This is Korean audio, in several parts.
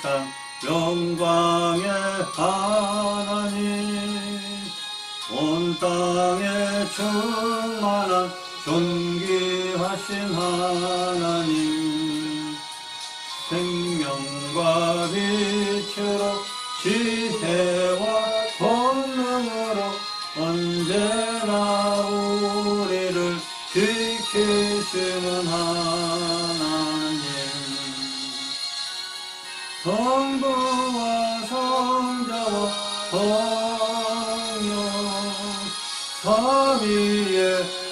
참 영광의 하나님, 온 땅에 충만한 존귀하신 하나님, 생명과 빛으로 지혜와 권능으로 언제나 우리를 지키시는 하나님, 성부와 성자와 성령 삼위의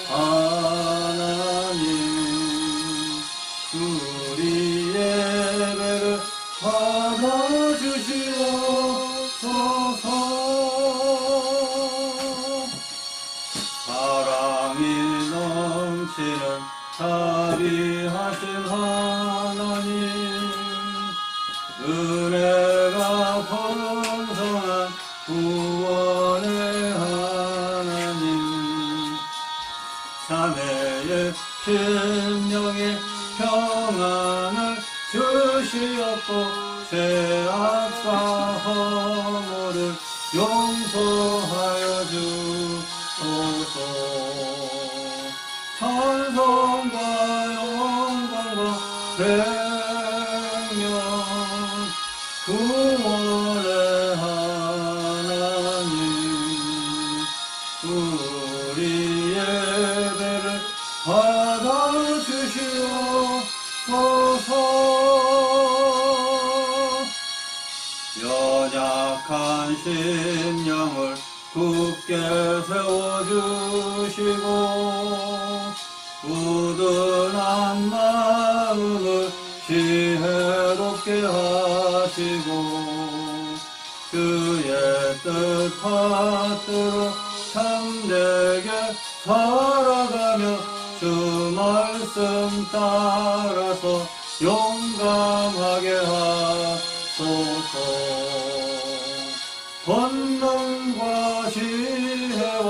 하나님, 우리 예배를 받아주시옵소서. 사랑이 넘치는 자비하신 하나님, 은혜가 풍성한 구원의 하나님, 자매의 심령에 평안을 주시옵고 죄악과 허물을 용서하여 주소서. 찬송과 영광과 생명 구원의 하나님, 우리 예배를 받아주시옵소서. 연약한 심령을 굳게 세워주시고 굳은한 마음을 지혜롭게 하시고 주의 뜻 받들어 참되게 살아가며 주 말씀 따라서 용감하게 하소서. 권능과 지혜와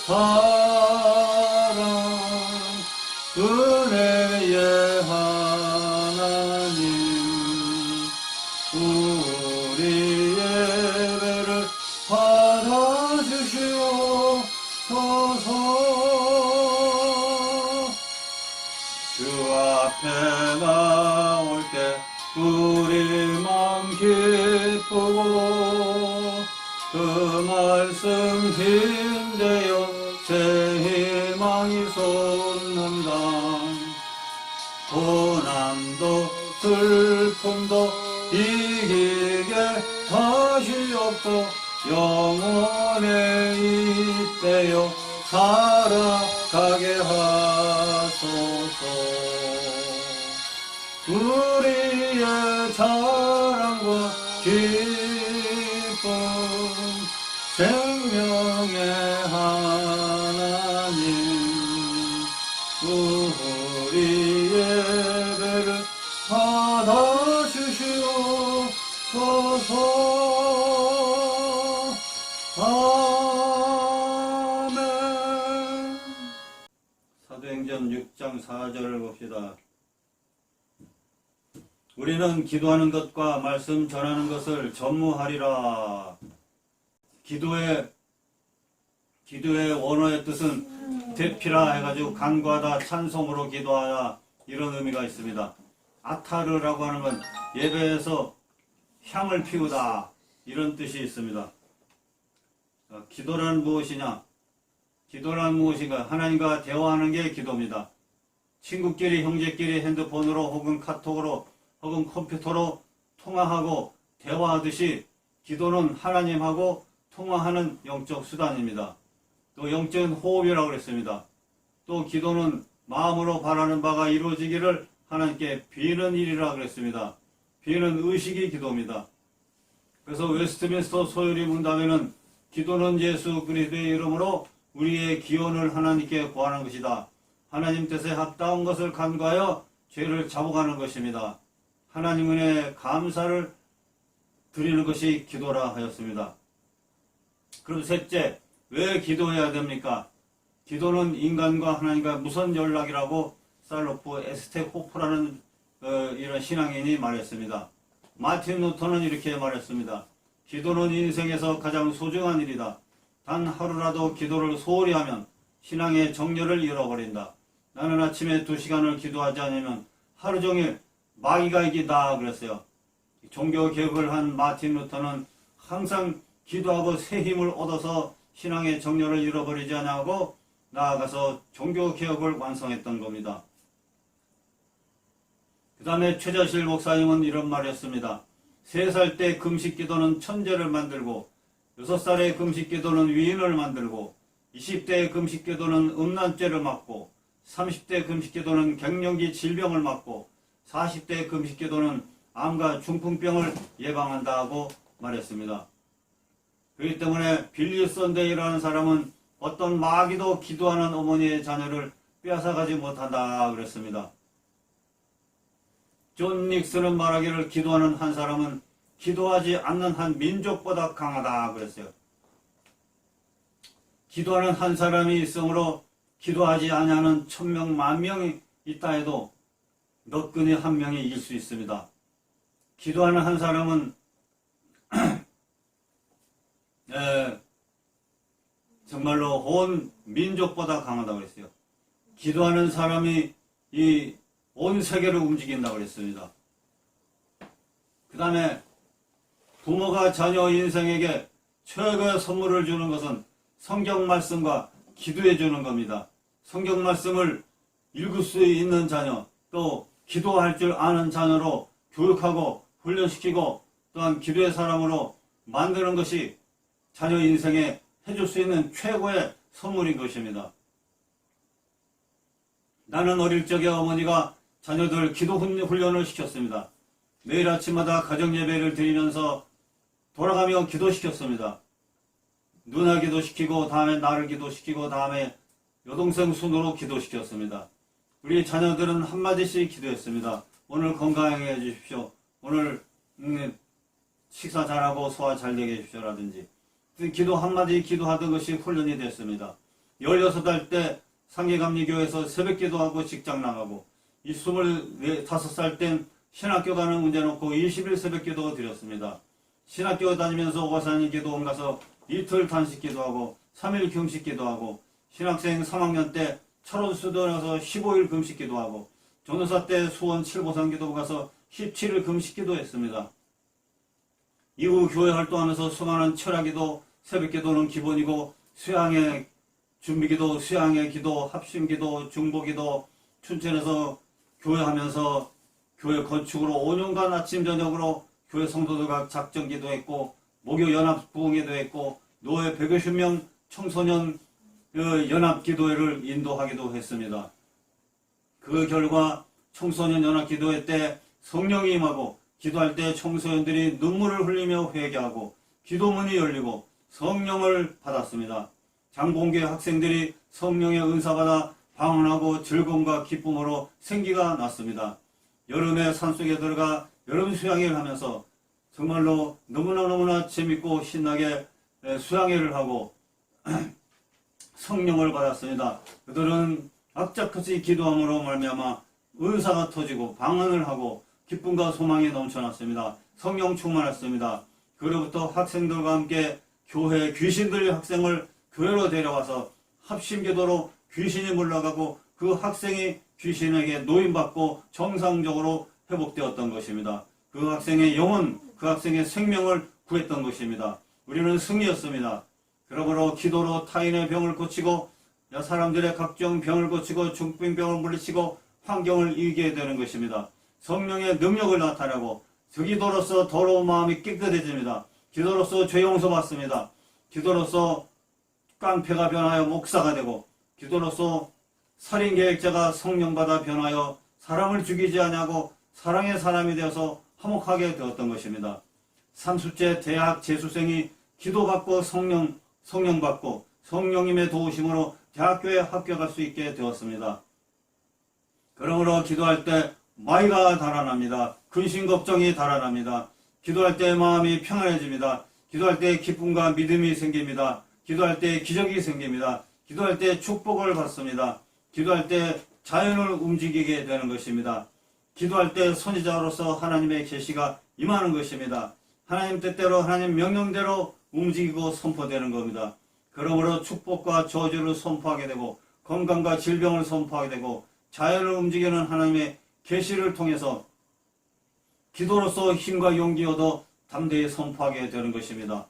사랑 은혜의 하나님, 우리 예배를 받아주시옵소서. 주 앞에 나올 때 우리 맘 기쁘고 그 말씀 힘되어 새 희망이 솟는다. 고난도 슬픔도 이기게 하시옵고 영원에 이때요 살아가게 하소서. 우리의 자랑과 기쁨 생명의 하나님, 우리 예배를 받아주시옵소서. 아멘. 사도행전 6장 4절을 봅시다. 우리는 기도하는 것과 말씀 전하는 것을 전무하리라. 기도의 원어의 뜻은 대피라 해가지고 간과하다, 찬송으로 기도하다, 이런 의미가 있습니다. 아타르라고 하는 건 예배에서 향을 피우다, 이런 뜻이 있습니다. 기도란 무엇이냐? 기도란 무엇인가? 하나님과 대화하는 게 기도입니다. 친구끼리, 형제끼리 핸드폰으로 혹은 카톡으로 혹은 컴퓨터로 통화하고 대화하듯이 기도는 하나님하고 통화하는 영적 수단입니다. 또 영적인 호흡이라고 그랬습니다. 또 기도는 마음으로 바라는 바가 이루어지기를 하나님께 비는 일이라고 그랬습니다. 비는 의식이 기도입니다. 그래서 웨스트민스터 소요리 문답에는 기도는 예수 그리스도의 이름으로 우리의 기원을 하나님께 구하는 것이다. 하나님 뜻에 합당한 것을 간과하여 죄를 자복하는 것입니다. 하나님 은혜에 감사를 드리는 것이 기도라 하였습니다. 그럼 셋째, 왜 기도해야 됩니까? 기도는 인간과 하나님과 무선 연락이라고 살로프 에스테 호프라는 이런 신앙인이 말했습니다. 마틴 루터는 이렇게 말했습니다. 기도는 인생에서 가장 소중한 일이다. 단 하루라도 기도를 소홀히 하면 신앙의 정열을 잃어버린다. 나는 아침에 2시간을 기도하지 않으면 하루 종일 마귀가 이기다 그랬어요. 종교개혁을 한 마틴 루터는 항상 기도하고 새 힘을 얻어서 신앙의 정열을 잃어버리지 않고 나아가서 종교개혁을 완성했던 겁니다. 그 다음에 최자실 목사님은 이런 말을 했습니다. 3살 때 금식기도는 천재를 만들고 6살의 금식기도는 위인을 만들고 20대의 금식기도는 음란죄를 막고 30대 금식기도는 갱년기 질병을 막고 40대 금식기도는 암과 중풍병을 예방한다고 말했습니다. 그렇기 때문에 빌리 선데이라는 사람은 어떤 마귀도 기도하는 어머니의 자녀를 빼앗아가지 못한다 그랬습니다. 존 닉슨은 말하기를 기도하는 한 사람은 기도하지 않는 한 민족보다 강하다 그랬어요. 기도하는 한 사람이 있으므로 기도하지 아니하는 1000명, 10,000명이 있다 해도 너끈히 한 명이 이길 수 있습니다. 기도하는 한 사람은 정말로 온 민족보다 강하다고 그랬어요. 기도하는 사람이 이 온 세계를 움직인다고 그랬습니다. 그 다음에 부모가 자녀 인생에게 최고의 선물을 주는 것은 성경 말씀과 기도해 주는 겁니다. 성경 말씀을 읽을 수 있는 자녀, 또 기도할 줄 아는 자녀로 교육하고 훈련시키고 또한 기도의 사람으로 만드는 것이 자녀 인생에 해줄 수 있는 최고의 선물인 것입니다. 나는 어릴 적에 어머니가 자녀들 기도 훈련을 시켰습니다. 매일 아침마다 가정예배를 드리면서 돌아가며 기도시켰습니다. 누나 기도시키고 다음에 나를 기도시키고 다음에 여동생 순으로 기도시켰습니다. 우리 자녀들은 한마디씩 기도했습니다. 오늘 건강하게 해주십시오. 오늘 식사 잘하고 소화 잘 되게 해주십시오 라든지 기도 한마디 기도하던 것이 훈련이 됐습니다. 16살 때 상계감리교회에서 새벽기도하고 직장 나가고 이 25살 땐 신학교 가는 문제 놓고 20일 새벽기도 드렸습니다. 신학교 다니면서 오바사님 기도원 가서 이틀 단식 기도하고 3일 금식 기도하고 신학생 3학년 때 철원 수도에 가서 15일 금식 기도하고 전도사 때 수원 칠보산 기도 가서 17일 금식 기도했습니다. 이후 교회 활동하면서 수많은 철학기도, 새벽기도는 기본이고 수양의 준비기도, 수양의 기도, 합심기도, 중보기도, 춘천에서 교회하면서 교회 건축으로 5년간 아침 저녁으로 교회 성도들과 작정기도 했고 목요 연합 부흥회도 했고 노회 150명 청소년 연합 기도회를 인도하기도 했습니다. 그 결과 청소년 연합 기도회 때 성령이 임하고 기도할 때 청소년들이 눈물을 흘리며 회개하고 기도문이 열리고 성령을 받았습니다. 장봉교회 학생들이 성령의 은사받아 방언하고 즐거움과 기쁨으로 생기가 났습니다. 여름에 산속에 들어가 여름 수양회를 하면서 정말로 너무나 재밌고 신나게 수양회를 하고 성령을 받았습니다. 그들은 악착같이 기도함으로 말미암아 은사가 터지고 방언을 하고 기쁨과 소망이 넘쳐났습니다. 성령 충만했습니다. 그로부터 학생들과 함께 교회 귀신들 학생을 교회로 데려와서 합심기도로 귀신이 물러가고 그 학생이 귀신에게 노임받고 정상적으로 회복되었던 것입니다. 그 학생의 영혼, 그 학생의 생명을 구했던 것입니다. 우리는 승리였습니다. 그러므로 기도로 타인의 병을 고치고 사람들의 각종 병을 고치고 중풍병을 물리치고 환경을 이기게 되는 것입니다. 성령의 능력을 나타내고 그 기도로서 더러운 마음이 깨끗해집니다. 기도로서 죄 용서받습니다. 기도로서 깡패가 변하여 목사가 되고 기도로서 살인계획자가 성령받아 변하여 사람을 죽이지 아니하고 사랑의 사람이 되어서 화목하게 되었던 것입니다. 30째 대학 재수생이 기도받고 성령받고 성령님의 도우심으로 대학교에 합격할 수 있게 되었습니다. 그러므로 기도할 때 마이가 달아납니다. 근심 걱정이 달아납니다. 기도할 때 마음이 평안해집니다. 기도할 때 기쁨과 믿음이 생깁니다. 기도할 때 기적이 생깁니다. 기도할 때 축복을 받습니다. 기도할 때 자연을 움직이게 되는 것입니다. 기도할 때 선지자로서 하나님의 계시가 임하는 것입니다. 하나님 뜻대로 하나님 명령대로 움직이고 선포되는 겁니다. 그러므로 축복과 저주를 선포하게 되고 건강과 질병을 선포하게 되고 자연을 움직이는 하나님의 계시를 통해서 기도로서 힘과 용기 얻어 담대히 선포하게 되는 것입니다.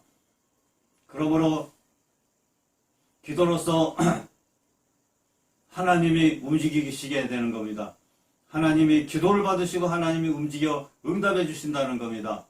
그러므로 기도로서 하나님이 움직이시게 되는 겁니다. 하나님이 기도를 받으시고 하나님이 움직여 응답해 주신다는 겁니다.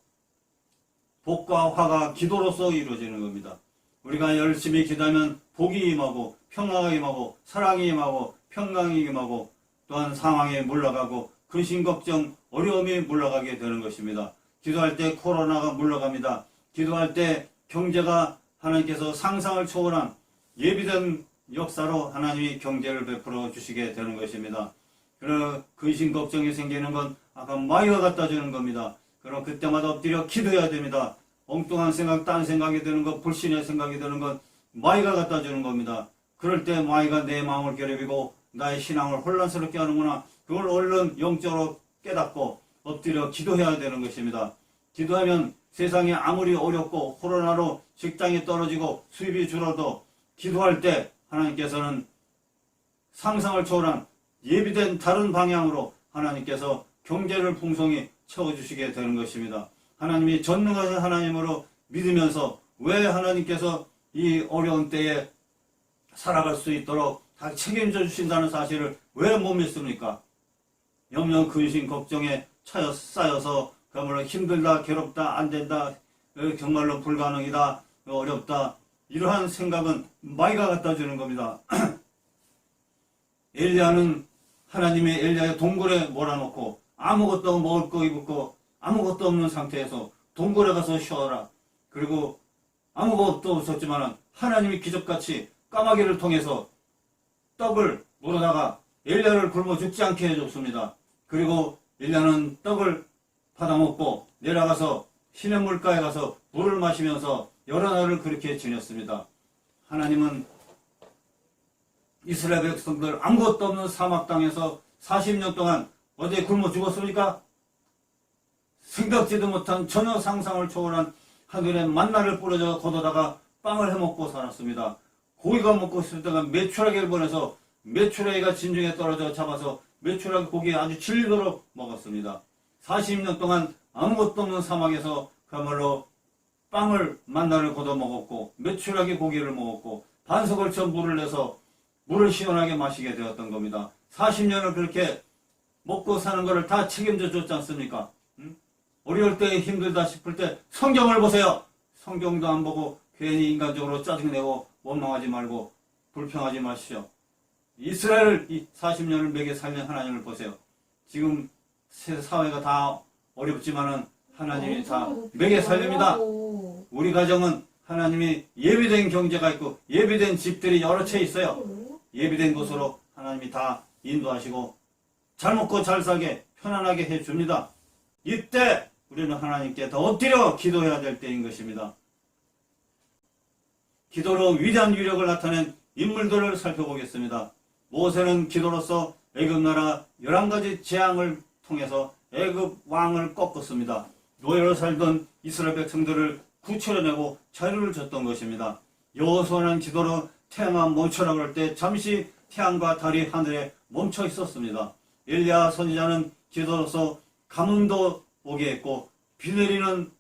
복과 화가 기도로서 이루어지는 겁니다. 우리가 열심히 기도하면 복이 임하고 평화가 임하고 사랑이 임하고 평강이 임하고 또한 상황에 물러가고 근심 걱정 어려움이 물러가게 되는 것입니다. 기도할 때 코로나가 물러갑니다. 기도할 때 경제가 하나님께서 상상을 초월한 예비된 역사로 하나님이 경제를 베풀어 주시게 되는 것입니다. 그러나 근심 걱정이 생기는 건 아까 마귀가 갖다 주는 겁니다. 그럼 그때마다 엎드려 기도해야 됩니다. 엉뚱한 생각, 딴 생각이 드는 것, 불신의 생각이 드는 건 마귀가 갖다 주는 겁니다. 그럴 때 마귀가 내 마음을 괴롭히고 나의 신앙을 혼란스럽게 하는구나. 그걸 얼른 영적으로 깨닫고 엎드려 기도해야 되는 것입니다. 기도하면 세상이 아무리 어렵고 코로나로 직장이 떨어지고 수입이 줄어도 기도할 때 하나님께서는 상상을 초월한 예비된 다른 방향으로 하나님께서 경제를 풍성히 채워주시게 되는 것입니다. 하나님이 전능하신 하나님으로 믿으면서 왜 하나님께서 이 어려운 때에 살아갈 수 있도록 다 책임져 주신다는 사실을 왜 못 믿습니까? 염려, 근심, 걱정에 쌓여서 그야말로 힘들다, 괴롭다, 안 된다, 정말로 불가능이다, 어렵다 이러한 생각은 마귀가 갖다 주는 겁니다. 엘리야는 하나님의 엘리야의 동굴에 몰아놓고 아무것도 먹을 거 입을 거 아무것도 없는 상태에서 동굴에 가서 쉬어라. 그리고 아무것도 없었지만 하나님이 기적같이 까마귀를 통해서 떡을 물어다가 엘리야를 굶어 죽지 않게 해줬습니다. 그리고 엘리야는 떡을 받아먹고 내려가서 시냇물가에 가서 물을 마시면서 여러 날을 그렇게 지냈습니다. 하나님은 이스라엘 백성들 아무것도 없는 사막 땅에서 40년 동안 어디에 굶어 죽었습니까? 생각지도 못한 전혀 상상을 초월한 하늘의 만나를 뿌려져 걷어다가 빵을 해먹고 살았습니다. 고기가 먹고 싶을 때가 메추라기를 보내서 메추라기가 진중에 떨어져 잡아서 메추라기 고기 아주 질도록 먹었습니다. 40년 동안 아무것도 없는 사막에서 그야말로 빵을 만나를 걷어 먹었고 메추라기 고기를 먹었고 반석을 쳐 물을 내서 물을 시원하게 마시게 되었던 겁니다. 40년을 그렇게 먹고 사는 것을 다 책임져 줬지 않습니까? 어려울 때 힘들다 싶을 때 성경을 보세요. 성경도 안 보고 괜히 인간적으로 짜증내고 원망하지 말고 불평하지 마시오. 이스라엘을 40년을 먹여 살린 하나님을 보세요. 지금 사회가 다 어렵지만은 하나님이 다 먹여 살립니다. 우리 가정은 하나님이 예비된 경제가 있고 예비된 집들이 여러 채 있어요. 예비된 곳으로 하나님이 다 인도하시고 잘 먹고 잘 살게 편안하게 해줍니다. 이때 우리는 하나님께 더 엎드려 기도해야 될 때인 것입니다. 기도로 위대한 위력을 나타낸 인물들을 살펴보겠습니다. 모세는 기도로서 애굽 나라 11가지 재앙을 통해서 애굽 왕을 꺾었습니다. 노예로 살던 이스라엘 백성들을 구출해내고 자유를 줬던 것입니다. 여호수아는 기도로 태양아 멈춰라 그럴 때 잠시 태양과 달이 하늘에 멈춰 있었습니다. 엘리야 선지자는 기도로서 가뭄도 오게 했고 비 내리는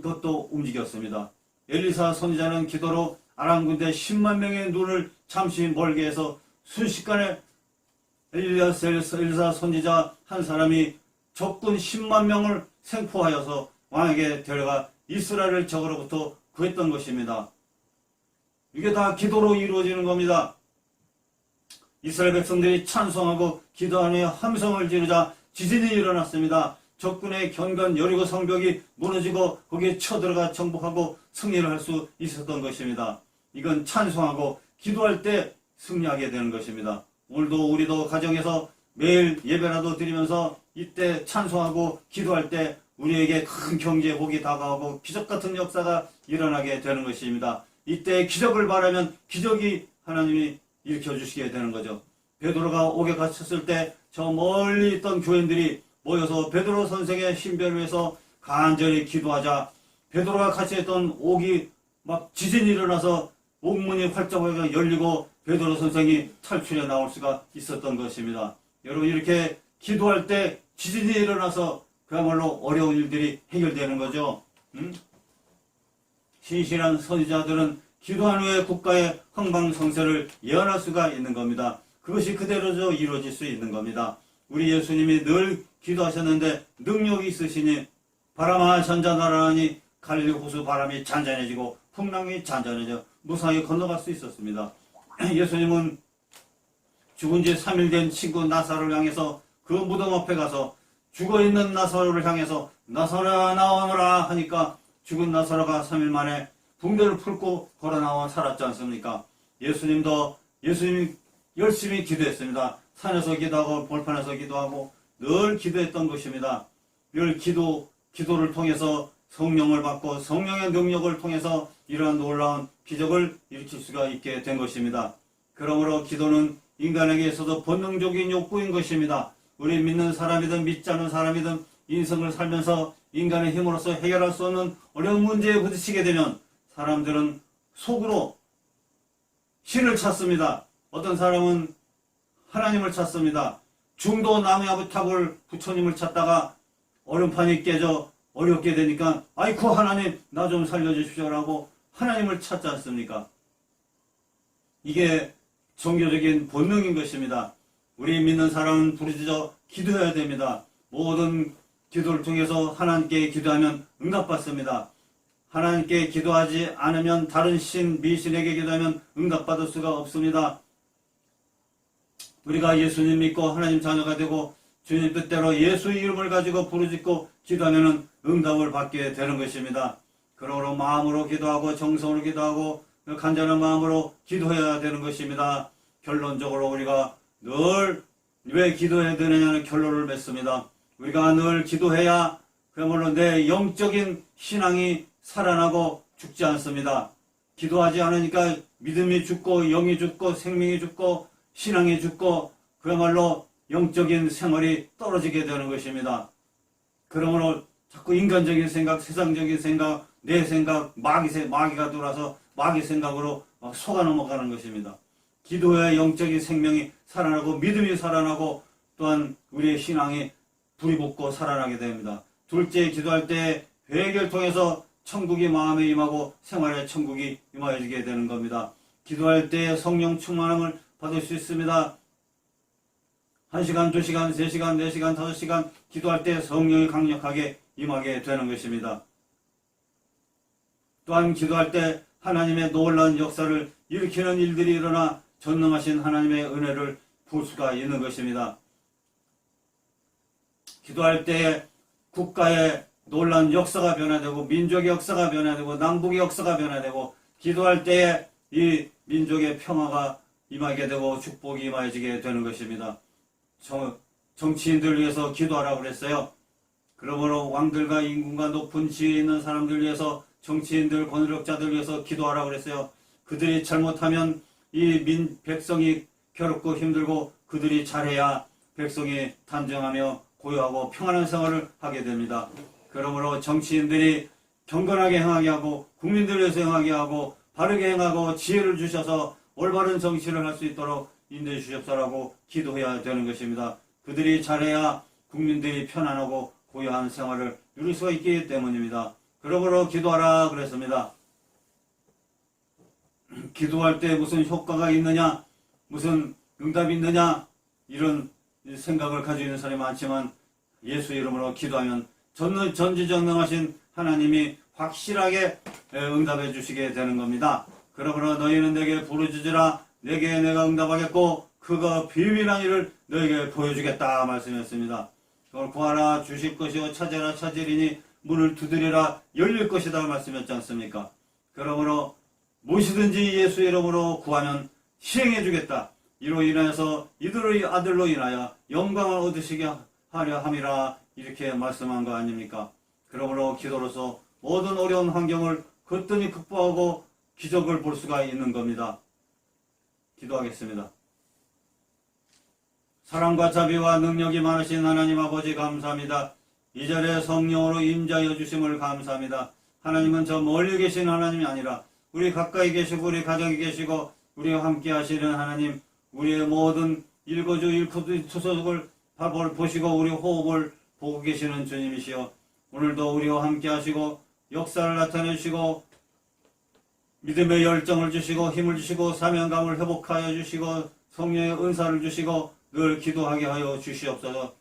것도 움직였습니다. 엘리사 선지자는 기도로 아람 군대 10만 명의 눈을 잠시 멀게 해서 순식간에 엘리사 선지자 한 사람이 적군 10만 명을 생포하여서 왕에게 데려가 이스라엘을 적으로부터 구했던 것입니다. 이게 다 기도로 이루어지는 겁니다. 이스라엘 백성들이 찬송하고 기도하며 함성을 지르자 지진이 일어났습니다. 적군의 견고한 여리고 성벽이 무너지고 거기에 쳐들어가 정복하고 승리를 할 수 있었던 것입니다. 이건 찬송하고 기도할 때 승리하게 되는 것입니다. 오늘도 우리도 가정에서 매일 예배라도 드리면서 이때 찬송하고 기도할 때 우리에게 큰 경제 복이 다가오고 기적 같은 역사가 일어나게 되는 것입니다. 이때 기적을 바라면 기적이 하나님이 일으켜 주시게 되는 거죠. 베드로가 옥에 갇혔을 때 저 멀리 있던 교인들이 모여서 베드로 선생의 신변을 위해서 간절히 기도하자 베드로가 같이 했던 옥이 막 지진이 일어나서 옥문이 활짝 열리고 베드로 선생이 탈출해 나올 수가 있었던 것입니다. 여러분 이렇게 기도할 때 지진이 일어나서 그야말로 어려운 일들이 해결되는 거죠. 신실한 선지자들은 기도한 후에 국가의 흥망성쇠를 예언할 수가 있는 겁니다. 그것이 그대로 이루어질 수 있는 겁니다. 우리 예수님이 늘 기도하셨는데 능력이 있으시니 바람아 잔잔하라니 갈릴리 호수 바람이 잔잔해지고 풍랑이 잔잔해져 무사히 건너갈 수 있었습니다. 예수님은 죽은 지 3일 된 친구 나사로를 향해서 그 무덤 앞에 가서 죽어있는 나사로를 향해서 나사로야 나오너라 하니까 죽은 나사로가 3일 만에 붕대를 풀고 걸어 나와 살았지 않습니까? 예수님이 열심히 기도했습니다. 산에서 기도하고 벌판에서 기도하고 늘 기도했던 것입니다. 늘 기도를 통해서 성령을 받고 성령의 능력을 통해서 이러한 놀라운 기적을 일으킬 수가 있게 된 것입니다. 그러므로 기도는 인간에게 있어서 본능적인 욕구인 것입니다. 우리 믿는 사람이든 믿지 않는 사람이든 인생을 살면서 인간의 힘으로서 해결할 수 없는 어려운 문제에 부딪히게 되면 사람들은 속으로 신을 찾습니다. 어떤 사람은 하나님을 찾습니다. 중도 나무야부탑을 부처님을 찾다가 얼음판이 깨져 어렵게 되니까 아이쿠 하나님 나 좀 살려주십시오라고 하나님을 찾지 않습니까? 이게 종교적인 본능인 것입니다. 우리 믿는 사람은 부르짖어 기도해야 됩니다. 모든 기도를 통해서 하나님께 기도하면 응답받습니다. 하나님께 기도하지 않으면 다른 신, 미신에게 기도하면 응답받을 수가 없습니다. 우리가 예수님 믿고 하나님 자녀가 되고 주님 뜻대로 예수의 이름을 가지고 부르짖고 기도하면 응답을 받게 되는 것입니다. 그러므로 마음으로 기도하고 정성으로 기도하고 간절한 마음으로 기도해야 되는 것입니다. 결론적으로 우리가 늘 왜 기도해야 되느냐는 결론을 맺습니다. 우리가 늘 기도해야 그야말로 내 영적인 신앙이 살아나고 죽지 않습니다. 기도하지 않으니까 믿음이 죽고 영이 죽고 생명이 죽고 신앙이 죽고 그야말로 영적인 생활이 떨어지게 되는 것입니다. 그러므로 자꾸 인간적인 생각, 세상적인 생각, 내 생각, 마귀가 들어와서 마귀 생각으로 막 속아 넘어가는 것입니다. 기도해야 영적인 생명이 살아나고 믿음이 살아나고 또한 우리의 신앙이 불이 붙고 살아나게 됩니다. 둘째, 기도할 때 회개를 통해서 천국이 마음에 임하고 생활에 천국이 임하여지게 되는 겁니다. 기도할 때 성령 충만함을 받을 수 있습니다. 1시간, 2시간, 3시간, 4시간, 5시간 기도할 때 성령이 강력하게 임하게 되는 것입니다. 또한 기도할 때 하나님의 놀라운 역사를 일으키는 일들이 일어나 전능하신 하나님의 은혜를 볼 수가 있는 것입니다. 기도할 때 국가의 놀라운 역사가 변화되고 민족의 역사가 변화되고 남북의 역사가 변화되고 기도할 때에 이 민족의 평화가 임하게 되고 축복이 임하여지게 되는 것입니다. 정치인들 위해서 기도하라고 그랬어요. 그러므로 왕들과 임금과 높은 지위에 있는 사람들 위해서 정치인들, 권력자들 위해서 기도하라고 그랬어요. 그들이 잘못하면 이 백성이 괴롭고 힘들고 그들이 잘해야 백성이 단정하며 고요하고 평안한 생활을 하게 됩니다. 그러므로 정치인들이 경건하게 행하게 하고 국민들을 위해서 행하게 하고 바르게 행하고 지혜를 주셔서 올바른 정치를 할 수 있도록 인도해 주십사라고 기도해야 되는 것입니다. 그들이 잘해야 국민들이 편안하고 고요한 생활을 누릴 수가 있기 때문입니다. 그러므로 기도하라 그랬습니다. 기도할 때 무슨 효과가 있느냐, 무슨 응답이 있느냐 이런 생각을 가지고 있는 사람이 많지만 예수 이름으로 기도하면 전지전능하신 하나님이 확실하게 응답해 주시게 되는 겁니다. 그러므로 너희는 내게 부르짖으라 내게 내가 응답하겠고 그가 비밀한 일을 너에게 보여주겠다 말씀했습니다. 그걸 구하라 주실 것이요 찾으라 찾으리니 문을 두드리라 열릴 것이다 말씀했지 않습니까? 그러므로 무엇이든지 예수 이름으로 구하면 시행해 주겠다. 이로 인해서 이들의 아들로 인하여 영광을 얻으시게 하려 함이라 이렇게 말씀한 거 아닙니까? 그러므로 기도로서 모든 어려운 환경을 거뜬히 극복하고 기적을 볼 수가 있는 겁니다. 기도하겠습니다. 사랑과 자비와 능력이 많으신 하나님 아버지 감사합니다. 이 자리에 성령으로 임자여 주심을 감사합니다. 하나님은 저 멀리 계신 하나님이 아니라 우리 가까이 계시고 우리 가정에 계시고 우리와 함께 하시는 하나님, 우리의 모든 일거주 일투석을 보시고 우리 호흡을 보고 계시는 주님이시여, 오늘도 우리와 함께 하시고 역사를 나타내시고 믿음의 열정을 주시고 힘을 주시고 사명감을 회복하여 주시고 성령의 은사를 주시고 늘 기도하게 하여 주시옵소서.